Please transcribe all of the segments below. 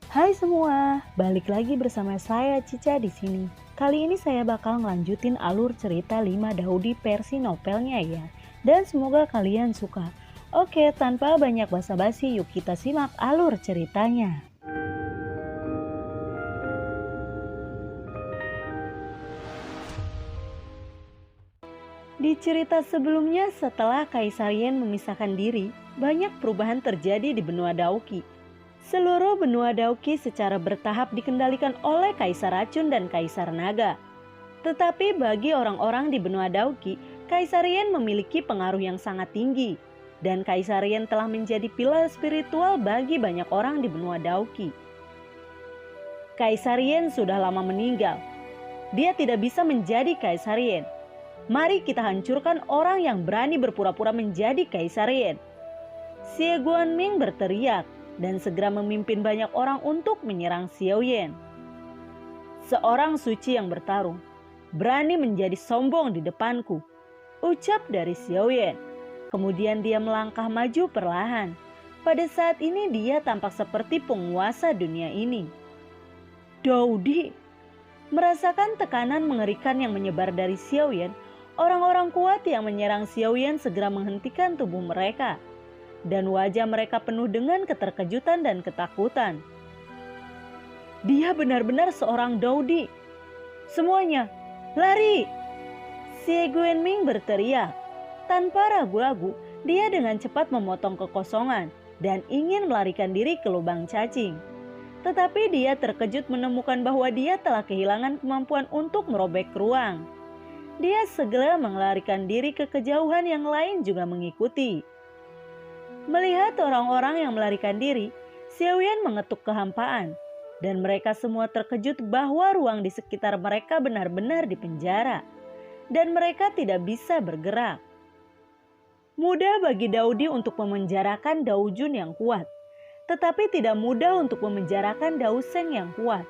Hai semua, balik lagi bersama saya Cica di sini. Kali ini saya bakal ngelanjutin alur cerita 5 Daudi versi novelnya ya. Dan semoga kalian suka. Oke, tanpa banyak basa-basi yuk kita simak alur ceritanya. Di cerita sebelumnya, setelah Kaisar Yen memisahkan diri, banyak perubahan terjadi di benua Dauki. Seluruh benua Dauki secara bertahap dikendalikan oleh Kaisar Racun dan Kaisar Naga. Tetapi bagi orang-orang di benua Dauki, Kaisar Yen memiliki pengaruh yang sangat tinggi. Dan Kaisar Yen telah menjadi pilar spiritual bagi banyak orang di benua Dauki. Kaisar Yen sudah lama meninggal. Dia tidak bisa menjadi Kaisar Yen. Mari kita hancurkan orang yang berani berpura-pura menjadi Kaisar Yen. Xie Guanming berteriak dan segera memimpin banyak orang untuk menyerang Xiao Yan. Seorang suci yang bertarung, berani menjadi sombong di depanku, ucap dari Xiao Yan. Kemudian dia melangkah maju perlahan. Pada saat ini dia tampak seperti penguasa dunia ini. Daudi merasakan tekanan mengerikan yang menyebar dari Xiao Yan. Orang-orang kuat yang menyerang Xiao Yan segera menghentikan tubuh mereka. Dan wajah mereka penuh dengan keterkejutan dan ketakutan. Dia benar-benar seorang Daudi. Semuanya, lari! Xie Guanming berteriak. Tanpa ragu-ragu, dia dengan cepat memotong kekosongan dan ingin melarikan diri ke lubang cacing. Tetapi dia terkejut menemukan bahwa dia telah kehilangan kemampuan untuk merobek ruang. Dia segera melarikan diri ke kejauhan, yang lain juga mengikuti. Melihat orang-orang yang melarikan diri, Xiao Yan mengetuk kehampaan, dan mereka semua terkejut bahwa ruang di sekitar mereka benar-benar dipenjara, dan mereka tidak bisa bergerak. Mudah bagi Daudi untuk memenjarakan Dao Jun yang kuat, tetapi tidak mudah untuk memenjarakan Dao Sheng yang kuat.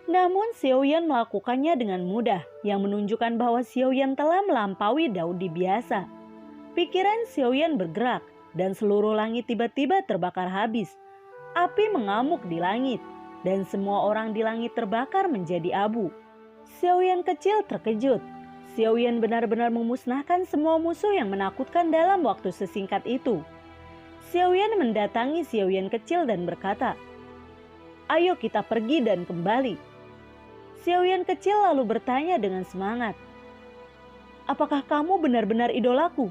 Namun Xiao Yan melakukannya dengan mudah, yang menunjukkan bahwa Xiao Yan telah melampaui Daudi biasa. Pikiran Xiao Yan bergerak, dan seluruh langit tiba-tiba terbakar habis. Api mengamuk di langit, dan semua orang di langit terbakar menjadi abu. Xiao Yan kecil terkejut. Xiao Yan benar-benar memusnahkan semua musuh yang menakutkan dalam waktu sesingkat itu. Xiao Yan mendatangi Xiao Yan kecil dan berkata, "Ayo kita pergi dan kembali." Xiao Yan kecil lalu bertanya dengan semangat, "Apakah kamu benar-benar idolaku?"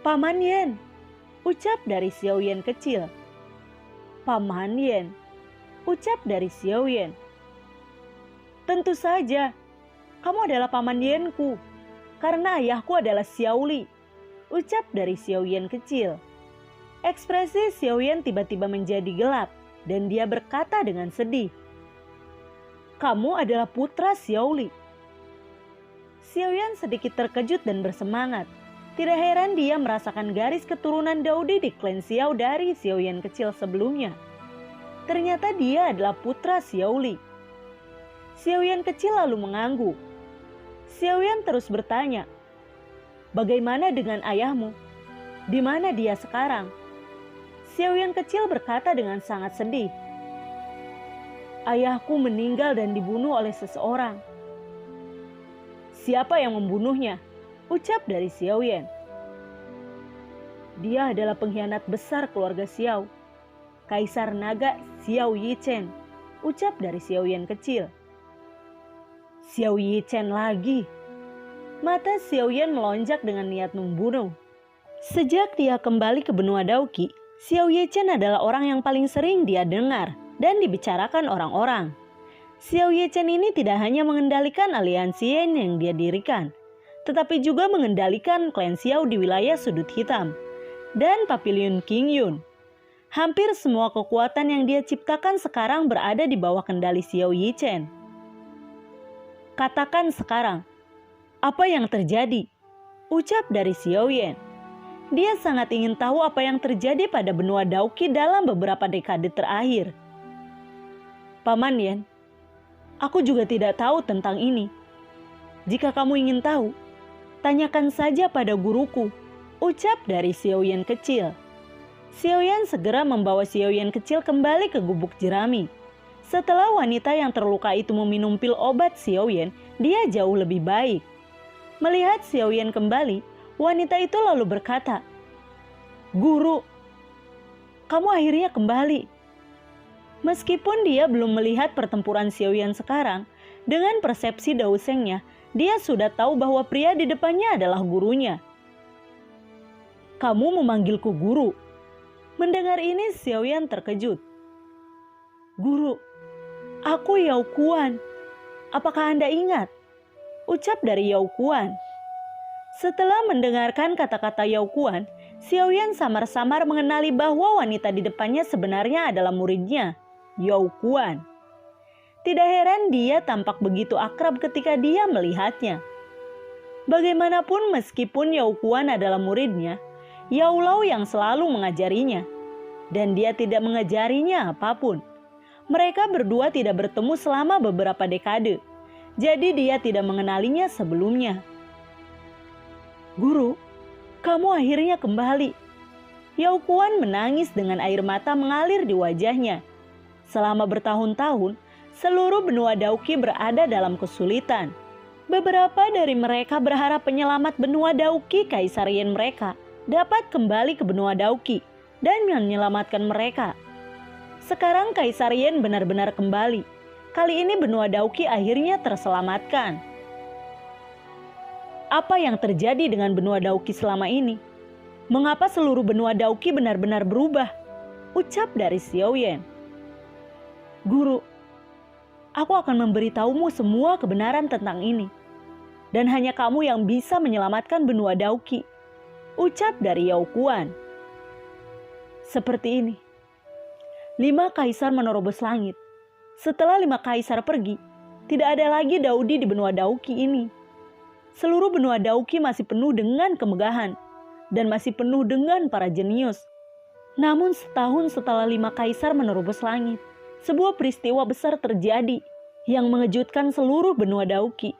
"Paman Yen," ucap dari Xiao Yan kecil. "Paman Yen," ucap dari Xiao Yan. "Tentu saja, kamu adalah paman Yenku, karena ayahku adalah Xiao Li," ucap dari Xiao Yan kecil. Ekspresi Xiao Yan tiba-tiba menjadi gelap, dan dia berkata dengan sedih, "Kamu adalah putra Xiao Li." Xiao Yan sedikit terkejut dan bersemangat. Tidak heran dia merasakan garis keturunan Daudi di klan Xiao dari Xiao Yan kecil sebelumnya. Ternyata dia adalah putra Xiao Li. Xiao Yan kecil lalu mengangguk. Xiao Yan terus bertanya, "Bagaimana dengan ayahmu? Di mana dia sekarang?" Xiao Yan kecil berkata dengan sangat sedih, "Ayahku meninggal dan dibunuh oleh seseorang." "Siapa yang membunuhnya?" ucap dari Xiao Yan. "Dia adalah pengkhianat besar keluarga Xiao, Kaisar Naga Xiao Yichen," ucap dari Xiao Yan kecil. "Xiao Yichen lagi." Mata Xiao Yan melonjak dengan niat membunuh. Sejak dia kembali ke benua Dauki, Xiao Yichen adalah orang yang paling sering dia dengar dan dibicarakan orang-orang. Xiao Yichen ini tidak hanya mengendalikan aliansi Yen yang dia dirikan, tetapi juga mengendalikan klan Xiao di wilayah Sudut Hitam dan Pavilion King Yun. Hampir semua kekuatan yang dia ciptakan sekarang berada di bawah kendali Xiao Yichen. "Katakan sekarang, apa yang terjadi?" ucap dari Xiao Yan. Dia sangat ingin tahu apa yang terjadi pada benua Dauki dalam beberapa dekade terakhir. "Paman Yen, aku juga tidak tahu tentang ini. Jika kamu ingin tahu, tanyakan saja pada guruku," ucap dari Xiao Yan kecil. Xiao Yan segera membawa Xiao Yan kecil kembali ke gubuk jerami. Setelah wanita yang terluka itu meminum pil obat Xiao Yan, dia jauh lebih baik. Melihat Xiao Yan kembali, wanita itu lalu berkata, "Guru, kamu akhirnya kembali." Meskipun dia belum melihat pertempuran Xiao Yan sekarang, dengan persepsi Dao Shengnya, dia sudah tahu bahwa pria di depannya adalah gurunya. "Kamu memanggilku guru?" Mendengar ini Xiao Yan terkejut. "Guru, aku Yao Kuan. Apakah Anda ingat?" Ucap dari Yao Kuan. Setelah mendengarkan kata-kata Yao Kuan, Xiao Yan samar-samar mengenali bahwa wanita di depannya sebenarnya adalah muridnya, Yao Kuan. Tidak heran dia tampak begitu akrab ketika dia melihatnya. Bagaimanapun meskipun Yao Kuan adalah muridnya, Yao Lao yang selalu mengajarinya, dan dia tidak mengajarinya apapun. Mereka berdua tidak bertemu selama beberapa dekade, jadi dia tidak mengenalinya sebelumnya. "Guru, kamu akhirnya kembali." Yao Kuan menangis dengan air mata mengalir di wajahnya. Selama bertahun-tahun, seluruh benua Daoqi berada dalam kesulitan. Beberapa dari mereka berharap penyelamat benua Daoqi Kaisar Yan mereka dapat kembali ke benua Daoqi dan menyelamatkan mereka. Sekarang Kaisar Yan benar-benar kembali. Kali ini benua Daoqi akhirnya terselamatkan. Apa yang terjadi dengan benua Daoqi selama ini? Mengapa seluruh benua Daoqi benar-benar berubah? Ucap dari Xiao Yan. "Guru, aku akan memberitahumu semua kebenaran tentang ini. Dan hanya kamu yang bisa menyelamatkan benua Daoqi." Ucap dari Yao Kuan. Seperti ini. 5 kaisar menerobos langit. Setelah 5 kaisar pergi, tidak ada lagi Daudi di benua Daoqi ini. Seluruh benua Daoqi masih penuh dengan kemegahan dan masih penuh dengan para jenius. Namun setahun setelah 5 kaisar menerobos langit, sebuah peristiwa besar terjadi yang mengejutkan seluruh benua Daoqi.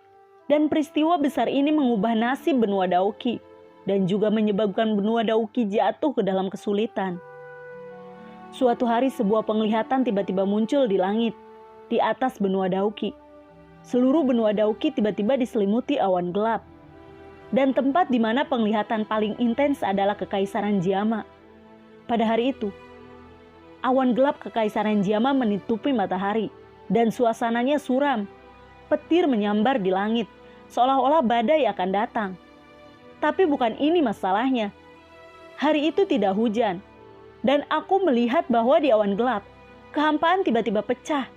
Dan peristiwa besar ini mengubah nasib benua Daoqi dan juga menyebabkan benua Daoqi jatuh ke dalam kesulitan. Suatu hari sebuah penglihatan tiba-tiba muncul di langit, di atas benua Daoqi. Seluruh benua Daoqi tiba-tiba diselimuti awan gelap. Dan tempat di mana penglihatan paling intens adalah Kekaisaran Jiama. Pada hari itu, awan gelap Kekaisaran Jiama menutupi matahari dan suasananya suram. Petir menyambar di langit, seolah-olah badai akan datang. Tapi bukan ini masalahnya. Hari itu tidak hujan. Dan aku melihat bahwa di awan gelap, kehampaan tiba-tiba pecah.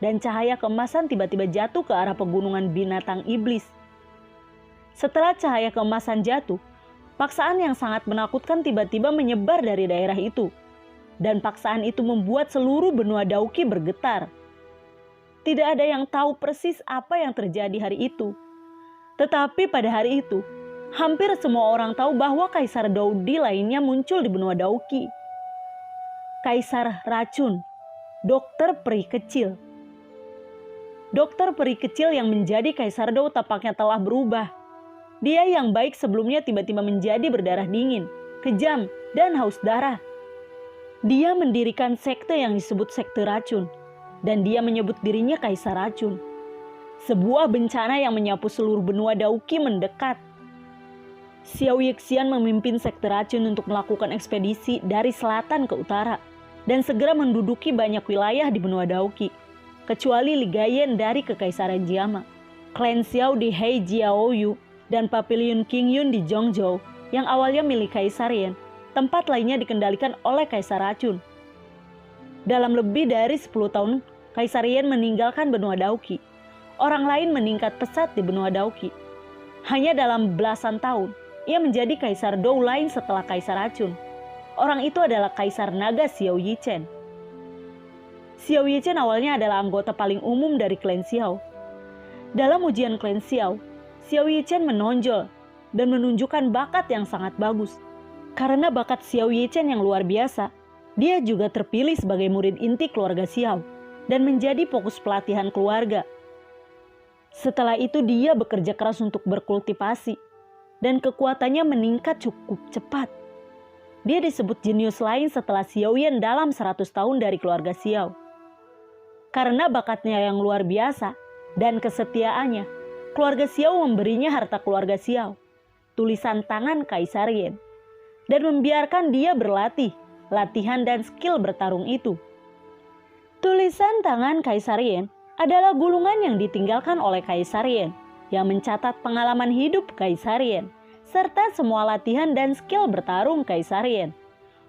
Dan cahaya keemasan tiba-tiba jatuh ke arah pegunungan binatang iblis. Setelah cahaya keemasan jatuh, paksaan yang sangat menakutkan tiba-tiba menyebar dari daerah itu. Dan paksaan itu membuat seluruh benua Daoqi bergetar. Tidak ada yang tahu persis apa yang terjadi hari itu. Tetapi pada hari itu, hampir semua orang tahu bahwa Kaisar Daudi lainnya muncul di benua Daoqi. Kaisar Racun, Dokter Peri Kecil. Dokter Peri Kecil yang menjadi Kaisar Dou tampaknya telah berubah. Dia yang baik sebelumnya tiba-tiba menjadi berdarah dingin, kejam, dan haus darah. Dia mendirikan sekte yang disebut sekte racun, dan dia menyebut dirinya Kaisar Racun. Sebuah bencana yang menyapu seluruh benua Daoqi mendekat. Xiao Yixian memimpin sekte racun untuk melakukan ekspedisi dari selatan ke utara dan segera menduduki banyak wilayah di benua Daoqi, kecuali Ligayen dari Kekaisaran Jiama, klan Xiao di Heijiaoyu, dan Pavilion King Yun di Zhongzhou yang awalnya milik Kaisar Yan. Tempat lainnya dikendalikan oleh Kaisar Racun. Dalam lebih dari 10 tahun, Kaisar Yan meninggalkan benua Daoqi. Orang lain meningkat pesat di benua Daoqi. Hanya dalam belasan tahun, ia menjadi Kaisar Dou lain setelah Kaisar Racun. Orang itu adalah Kaisar Naga Xiao Yichen. Xiao Yichen awalnya adalah anggota paling umum dari klan Xiao. Dalam ujian klan Xiao, Xiao Yichen menonjol dan menunjukkan bakat yang sangat bagus. Karena bakat Xiao Yichen yang luar biasa, dia juga terpilih sebagai murid inti keluarga Xiao dan menjadi fokus pelatihan keluarga. Setelah itu dia bekerja keras untuk berkultivasi dan kekuatannya meningkat cukup cepat. Dia disebut jenius lain setelah Xiao Yan dalam 100 tahun dari keluarga Xiao. Karena bakatnya yang luar biasa dan kesetiaannya, keluarga Xiao memberinya harta keluarga Xiao, tulisan tangan Kaisar Yan, dan membiarkan dia berlatih, latihan dan skill bertarung itu. Tulisan tangan Kaisar Yan adalah gulungan yang ditinggalkan oleh Kaisar Yan yang mencatat pengalaman hidup Kaisar Yan serta semua latihan dan skill bertarung Kaisar Yan.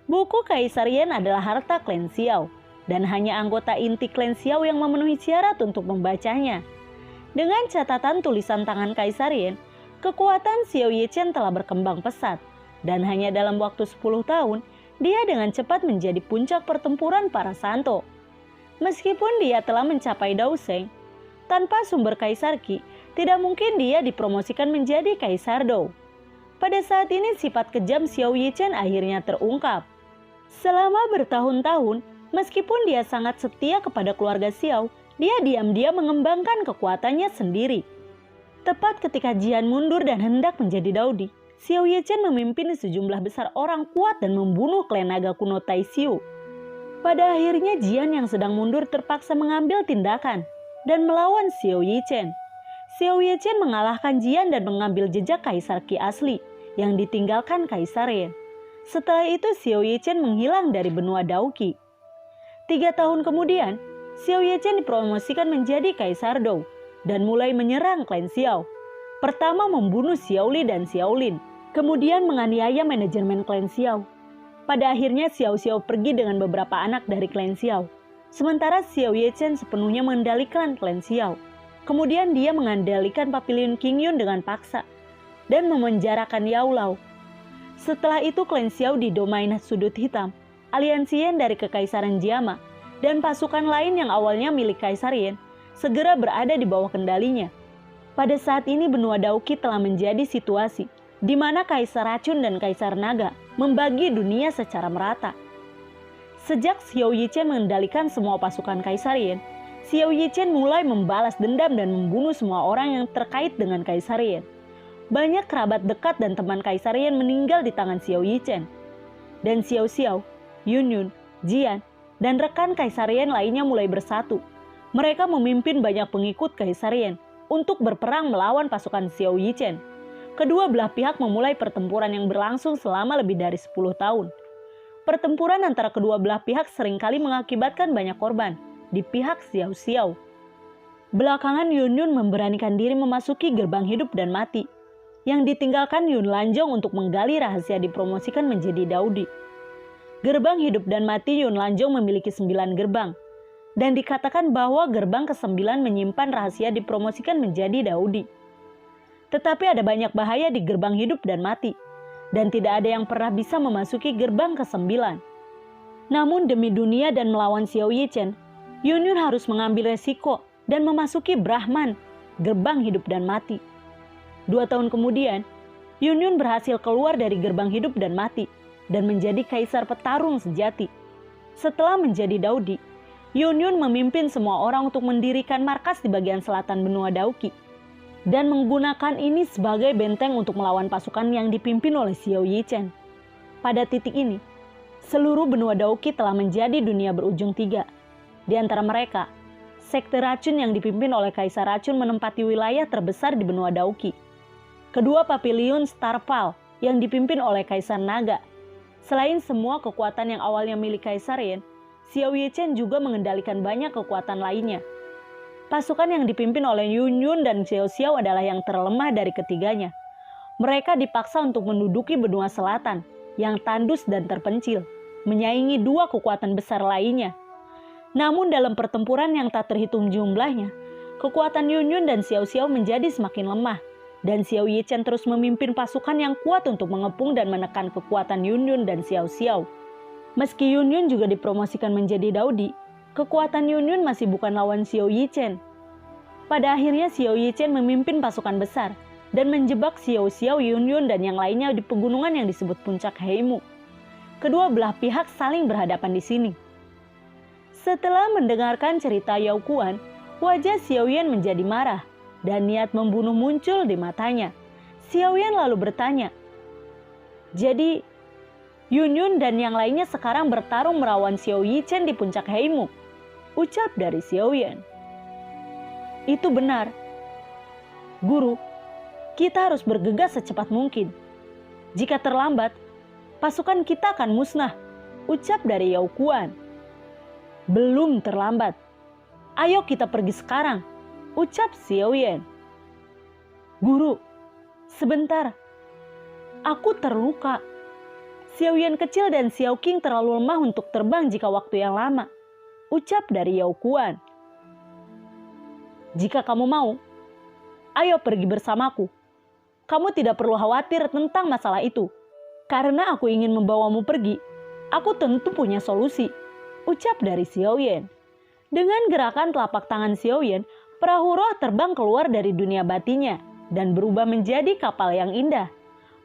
Buku Kaisar Yan adalah harta klan Xiao dan hanya anggota inti klan Xiao yang memenuhi syarat untuk membacanya. Dengan catatan tulisan tangan Kaisar Yan, kekuatan Xiao Yichen telah berkembang pesat dan hanya dalam waktu 10 tahun dia dengan cepat menjadi puncak pertempuran para santo. Meskipun dia telah mencapai Daoseng, tanpa sumber Kaisar Qi, tidak mungkin dia dipromosikan menjadi Kaisar Dou. Pada saat ini sifat kejam Xiao Yichen akhirnya terungkap. Selama bertahun-tahun, meskipun dia sangat setia kepada keluarga Xiao, dia diam-diam mengembangkan kekuatannya sendiri. Tepat ketika Jian mundur dan hendak menjadi Daodi, Xiao Yichen memimpin sejumlah besar orang kuat dan membunuh klan naga kuno Taisyu. Pada akhirnya Jian yang sedang mundur terpaksa mengambil tindakan dan melawan Xiao Yichen. Xiao Yichen mengalahkan Jian dan mengambil jejak Kaisar Qi asli yang ditinggalkan Kaisar Yan. Setelah itu Xiao Yichen menghilang dari benua Daoqi. 3 tahun kemudian, Xiao Yichen dipromosikan menjadi Kaisar Dou dan mulai menyerang klan Xiao. Pertama membunuh Xiao Li dan Xiao Lin, kemudian menganiaya manajemen klan Xiao. Pada akhirnya Xiao Xiao pergi dengan beberapa anak dari klan Xiao. Sementara Xiao Yichen sepenuhnya mengendalikan klan Xiao. Kemudian dia mengendalikan Pavilion Qingyun dengan paksa dan memenjarakan Yao Lao. Setelah itu klan Xiao di domain sudut hitam, aliansi Yan dari Kekaisaran Jiama, dan pasukan lain yang awalnya milik Kaisar Yan segera berada di bawah kendalinya. Pada saat ini benua Daoqi telah menjadi situasi di mana Kaisar Racun dan Kaisar Naga membagi dunia secara merata. Sejak Xiao Yichen mengendalikan semua pasukan Kaisar Yan, Xiao Yichen mulai membalas dendam dan membunuh semua orang yang terkait dengan Kaisar Yan. Banyak kerabat dekat dan teman Kaisar Yan meninggal di tangan Xiao Yichen. Dan Xiao Xiao, Yun, Jian, dan rekan Kaisar Yan lainnya mulai bersatu. Mereka memimpin banyak pengikut Kaisar Yan untuk berperang melawan pasukan Xiao Yichen. Kedua belah pihak memulai pertempuran yang berlangsung selama lebih dari 10 tahun. Pertempuran antara kedua belah pihak seringkali mengakibatkan banyak korban di pihak Xiao Xiao. Belakangan Yun memberanikan diri memasuki gerbang hidup dan mati, yang ditinggalkan Yun Lanjong untuk menggali rahasia dipromosikan menjadi Daodi. Gerbang hidup dan mati Yun Lanjong memiliki 9 gerbang, dan dikatakan bahwa gerbang ke-9 menyimpan rahasia dipromosikan menjadi Daodi. Tetapi ada banyak bahaya di gerbang hidup dan mati, dan tidak ada yang pernah bisa memasuki gerbang ke-9. Namun demi dunia dan melawan Xiao Yichen, Yun harus mengambil resiko dan memasuki Brahman, gerbang hidup dan mati. 2 tahun kemudian, Yun berhasil keluar dari gerbang hidup dan mati, dan menjadi kaisar petarung sejati. Setelah menjadi Daodi, Yun memimpin semua orang untuk mendirikan markas di bagian selatan benua Daoqi, dan menggunakan ini sebagai benteng untuk melawan pasukan yang dipimpin oleh Xiao Yichen. Pada titik ini, seluruh benua Daoqi telah menjadi dunia berujung 3. Di antara mereka, sekte racun yang dipimpin oleh Kaisar Racun menempati wilayah terbesar di benua Daoqi. Kedua pavilion Starfall yang dipimpin oleh Kaisar Naga. Selain semua kekuatan yang awalnya milik Kaisar Yan, Xiao Yichen juga mengendalikan banyak kekuatan lainnya. Pasukan yang dipimpin oleh Yun dan Xiao Xiao adalah yang terlemah dari ketiganya. Mereka dipaksa untuk menduduki benua selatan yang tandus dan terpencil, menyaingi 2 kekuatan besar lainnya. Namun dalam pertempuran yang tak terhitung jumlahnya, kekuatan Yun dan Xiao Xiao menjadi semakin lemah, dan Xiao Yichen terus memimpin pasukan yang kuat untuk mengepung dan menekan kekuatan Yun dan Xiao Xiao. Meski Yun juga dipromosikan menjadi Daodi, kekuatan Yun masih bukan lawan Xiao Yichen. Pada akhirnya Xiao Yichen memimpin pasukan besar dan menjebak Xiao Xiao, Yun dan yang lainnya di pegunungan yang disebut Puncak Heimu. Kedua belah pihak saling berhadapan di sini. Setelah mendengarkan cerita Yao Kuan, wajah Xiao Yan menjadi marah dan niat membunuh muncul di matanya. Xiao Yan lalu bertanya, "Jadi Yun dan yang lainnya sekarang bertarung melawan Xiao Yichen di Puncak Heimu?" ucap dari Xiao Yan. Itu benar. Guru, kita harus bergegas secepat mungkin. Jika terlambat, pasukan kita akan musnah, ucap dari Yao Kuan. Belum terlambat. Ayo kita pergi sekarang, ucap Xiao Yan. Guru, sebentar. Aku terluka. Xiao Yan kecil dan Xiao Qing terlalu lemah untuk terbang jika waktu yang lama, ucap dari Yao Kuan. Jika kamu mau, ayo pergi bersamaku. Kamu tidak perlu khawatir tentang masalah itu. Karena aku ingin membawamu pergi, aku tentu punya solusi, ucap dari Xiao Yan. Dengan gerakan telapak tangan Xiao Yan, perahu roh terbang keluar dari dunia batinnya dan berubah menjadi kapal yang indah.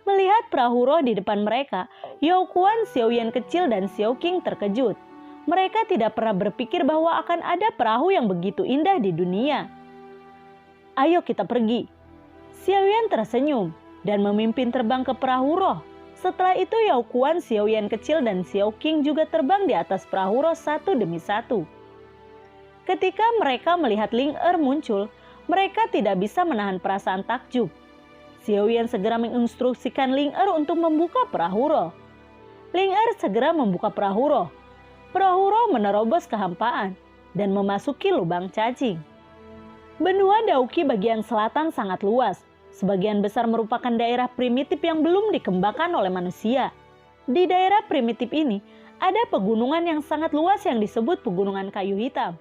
Melihat perahu roh di depan mereka, Yao Kuan, Xiao Yan kecil, dan Xiao Qing terkejut. Mereka tidak pernah berpikir bahwa akan ada perahu yang begitu indah di dunia. Ayo kita pergi. Xiao Yan tersenyum dan memimpin terbang ke perahu roh. Setelah itu Yao Kuan, Xiao Yan kecil, dan Xiao Qing juga terbang di atas perahu roh satu demi satu. Ketika mereka melihat Ling Er muncul, mereka tidak bisa menahan perasaan takjub. Xiao Yan segera menginstruksikan Ling Er untuk membuka perahu roh. Ling Er segera membuka perahu roh. Perahu roh menerobos kehampaan dan memasuki lubang cacing. Benua Dauki bagian selatan sangat luas. Sebagian besar merupakan daerah primitif yang belum dikembangkan oleh manusia. Di daerah primitif ini, ada pegunungan yang sangat luas yang disebut pegunungan kayu hitam.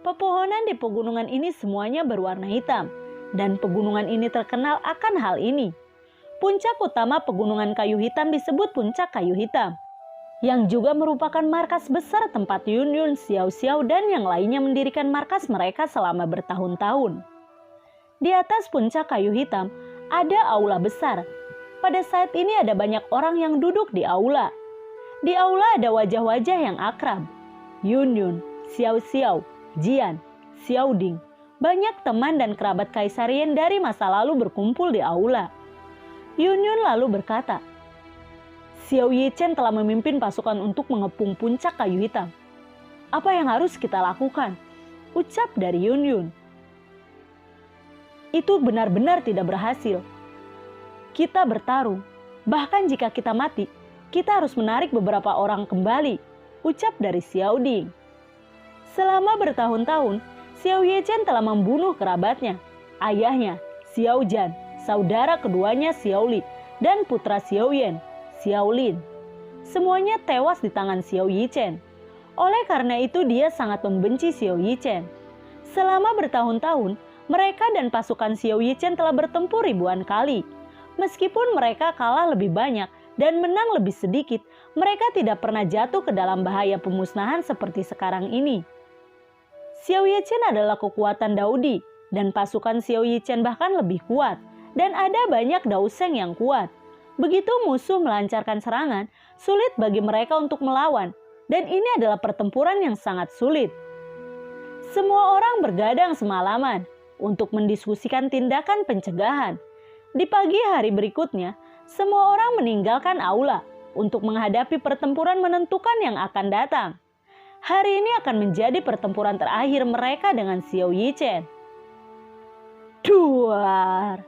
Pepohonan di pegunungan ini semuanya berwarna hitam, dan pegunungan ini terkenal akan hal ini. Puncak utama pegunungan kayu hitam disebut Puncak Kayu Hitam, yang juga merupakan markas besar tempat Yun Yun, Xiao Xiao, dan yang lainnya mendirikan markas mereka selama bertahun-tahun. Di atas Puncak Kayu Hitam ada aula besar. Pada saat ini ada banyak orang yang duduk di aula. Di aula ada wajah-wajah yang akrab. Yun Yun, Xiao Xiao, Jian, Xiao Ding. Banyak teman dan kerabat Kaisar Yan dari masa lalu berkumpul di aula. Yun Yun lalu berkata, Xiao Yichen telah memimpin pasukan untuk mengepung Puncak Kayu Hitam. Apa yang harus kita lakukan? Ucap dari Yun Yun. Itu benar-benar tidak berhasil. Kita bertarung. Bahkan jika kita mati, kita harus menarik beberapa orang kembali. Ucap dari Xiao Ding. Selama bertahun-tahun, Xiao Yichen telah membunuh kerabatnya, ayahnya, Xiao Zhan, saudara keduanya Xiao Li, dan putra Xiao Yan, Xiao Lin. Semuanya tewas di tangan Xiao Yichen. Oleh karena itu dia sangat membenci Xiao Yichen. Selama bertahun-tahun, mereka dan pasukan Xiao Yichen telah bertempur ribuan kali. Meskipun mereka kalah lebih banyak dan menang lebih sedikit, mereka tidak pernah jatuh ke dalam bahaya pemusnahan seperti sekarang ini. Xiao Yichen adalah kekuatan Daudi, dan pasukan Xiao Yichen bahkan lebih kuat, dan ada banyak Daoseng yang kuat. Begitu musuh melancarkan serangan, sulit bagi mereka untuk melawan, dan ini adalah pertempuran yang sangat sulit. Semua orang bergadang semalaman untuk mendiskusikan tindakan pencegahan. Di pagi hari berikutnya, semua orang meninggalkan aula untuk menghadapi pertempuran menentukan yang akan datang. Hari ini akan menjadi pertempuran terakhir mereka dengan Xiao Yichen. Duar!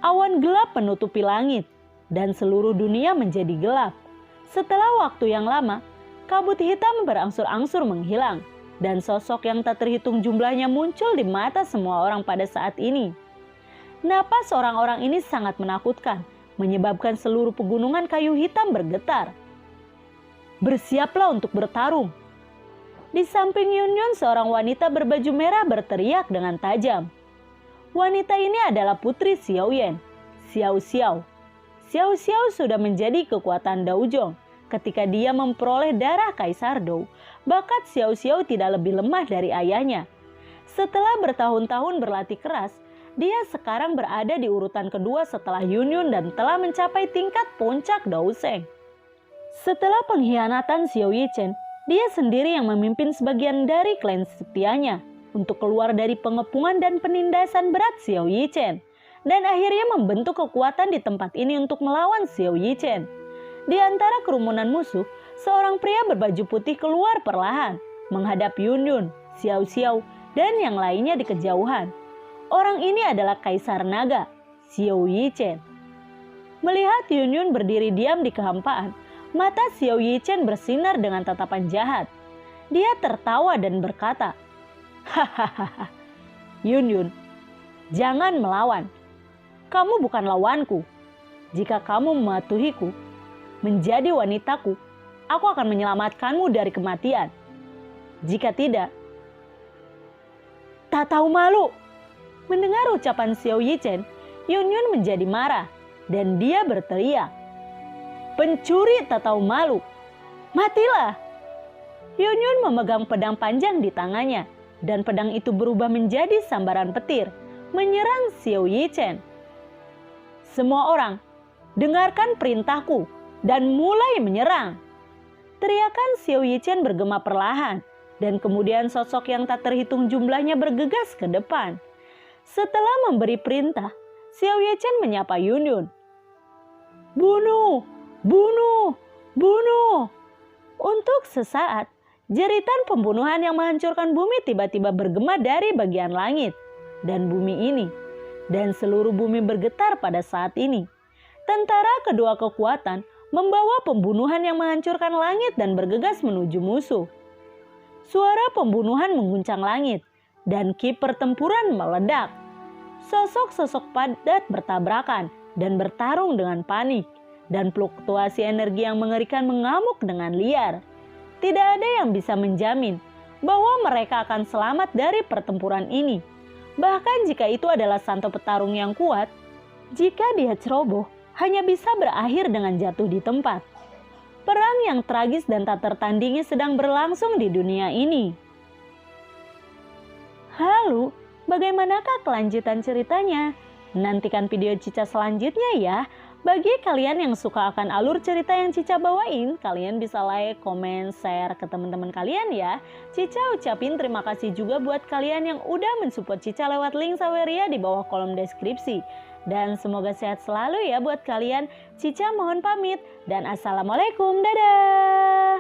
Awan gelap menutupi langit dan seluruh dunia menjadi gelap. Setelah waktu yang lama, kabut hitam berangsur-angsur menghilang dan sosok yang tak terhitung jumlahnya muncul di mata semua orang pada saat ini. Napas orang-orang ini sangat menakutkan, menyebabkan seluruh pegunungan kayu hitam bergetar. Bersiaplah untuk bertarung. Di samping Yun Yun, seorang wanita berbaju merah berteriak dengan tajam. Wanita ini adalah putri Xiao Yan, Xiao Xiao. Xiao Xiao sudah menjadi kekuatan Daojong. Ketika dia memperoleh darah Kaisar Dou, bakat Xiao Xiao tidak lebih lemah dari ayahnya. Setelah bertahun-tahun berlatih keras, dia sekarang berada di urutan kedua setelah Yun Yun dan telah mencapai tingkat puncak Daoseng. Setelah pengkhianatan Xiao Yichen, dia sendiri yang memimpin sebagian dari klan setianya untuk keluar dari pengepungan dan penindasan berat Xiao Yichen, dan akhirnya membentuk kekuatan di tempat ini untuk melawan Xiao Yichen. Di antara kerumunan musuh, seorang pria berbaju putih keluar perlahan menghadap Yun Yun Xiao Xiao, dan yang lainnya di kejauhan. Orang ini adalah Kaisar Naga, Xiao Yichen. Melihat Yun Yun berdiri diam di kehampaan, mata Xiao Yichen bersinar dengan tatapan jahat. Dia tertawa dan berkata, "Hahaha, Yun Yun, jangan melawan. Kamu bukan lawanku. Jika kamu mematuhiku, menjadi wanitaku, aku akan menyelamatkanmu dari kematian. Jika tidak, tak tahu malu." Mendengar ucapan Xiao Yichen, Yun Yun menjadi marah dan dia berteriak, "Pencuri tak tahu malu, matilah!" Yun Yun memegang pedang panjang di tangannya dan pedang itu berubah menjadi sambaran petir menyerang Xiao Yichen. "Semua orang, dengarkan perintahku dan mulai menyerang!" Teriakan Xiao Yichen bergema perlahan dan kemudian sosok yang tak terhitung jumlahnya bergegas ke depan. Setelah memberi perintah, Xiao Yichen menyapa Yun Yun. "Bunuh! Bunuh! Bunuh!" Untuk sesaat, jeritan pembunuhan yang menghancurkan bumi tiba-tiba bergema dari bagian langit. Dan bumi ini, dan seluruh bumi bergetar pada saat ini. Tentara kedua kekuatan membawa pembunuhan yang menghancurkan langit dan bergegas menuju musuh. Suara pembunuhan mengguncang langit, dan ki pertempuran meledak. Sosok-sosok padat bertabrakan dan bertarung dengan panik, dan fluktuasi energi yang mengerikan mengamuk dengan liar. Tidak ada yang bisa menjamin bahwa mereka akan selamat dari pertempuran ini. Bahkan jika itu adalah santo petarung yang kuat, jika dia ceroboh, hanya bisa berakhir dengan jatuh di tempat. Perang yang tragis dan tak tertandingi sedang berlangsung di dunia ini. Lalu, bagaimanakah kelanjutan ceritanya? Nantikan video Cica selanjutnya ya. Bagi kalian yang suka akan alur cerita yang Cica bawain, kalian bisa like, komen, share ke teman-teman kalian ya. Cica ucapin terima kasih juga buat kalian yang udah mensupport Cica lewat link Saweria di bawah kolom deskripsi. Dan semoga sehat selalu ya buat kalian. Cica mohon pamit dan assalamualaikum, dadah.